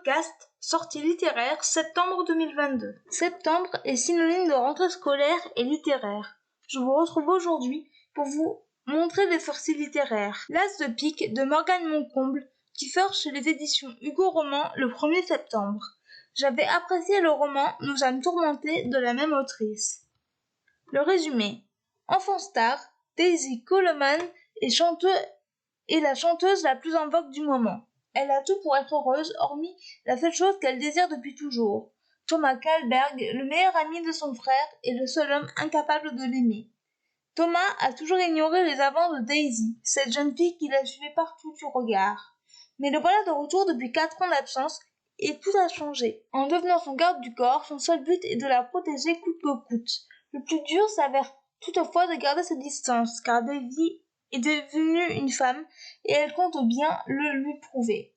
podcast Sortie littéraire septembre 2022. Septembre est synonyme de rentrée scolaire et littéraire. Je vous retrouve aujourd'hui pour vous montrer des sorties littéraires. L'As de pique de Morgane Moncomble, qui sort chez les éditions Hugo Roman le 1er septembre. J'avais apprécié le roman Nous sommes tourmentés de la même autrice. Le résumé. Enfant star, Daisy Coleman est la chanteuse la plus en vogue du moment. Elle a tout pour être heureuse, hormis la seule chose qu'elle désire depuis toujours. Thomas Kalberg, le meilleur ami de son frère, est le seul homme incapable de l'aimer. Thomas a toujours ignoré les avances de Daisy, cette jeune fille qui la suivait partout du regard. Mais le voilà de retour depuis 4 ans d'absence, et tout a changé. En devenant son garde du corps, son seul but est de la protéger coûte que coûte. Le plus dur s'avère toutefois de garder sa distance, car Daisy est devenue une femme, et elle compte bien le lui prouver.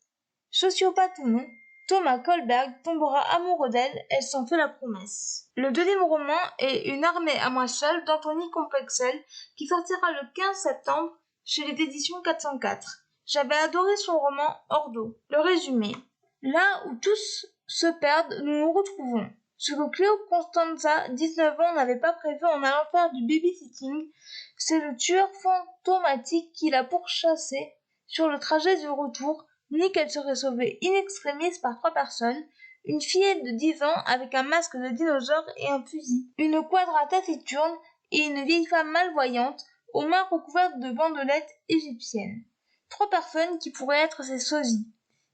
Sociopathe ou non, Thomas Kalberg tombera amoureux d'elle, elle s'en fait la promesse. Le deuxième roman est Une armée à moi seule d'Anthony Complexel, qui sortira le 15 septembre chez les éditions 404. J'avais adoré son roman Ordo. Le résumé. Là où tous se perdent, nous nous retrouvons. Ce que Cléo Constanza, 19 ans, n'avait pas prévu en allant faire du babysitting, c'est le tueur fantomatique qui l'a pourchassée sur le trajet du retour, ni qu'elle serait sauvée in extremis par 3 personnes, une fillette de 10 ans avec un masque de dinosaure et un fusil, une quadra taciturne et une vieille femme malvoyante aux mains recouvertes de bandelettes égyptiennes. 3 personnes qui pourraient être ses sosies.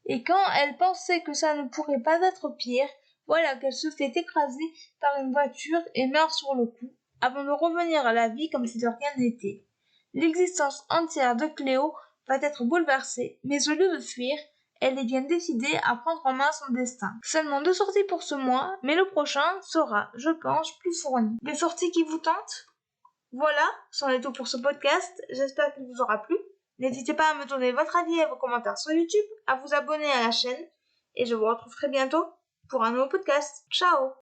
Et quand elle pensait que ça ne pourrait pas être pire, voilà qu'elle se fait écraser par une voiture et meurt sur le coup, avant de revenir à la vie comme si de rien n'était. L'existence entière de Cléo va être bouleversée, mais au lieu de fuir, elle est bien décidée à prendre en main son destin. Seulement 2 sorties pour ce mois, mais le prochain sera, je pense, plus fourni. Des sorties qui vous tentent ? Voilà, c'en est tout pour ce podcast, j'espère qu'il vous aura plu. N'hésitez pas à me donner votre avis et vos commentaires sur YouTube, à vous abonner à la chaîne, et je vous retrouve très bientôt pour un nouveau podcast. Ciao!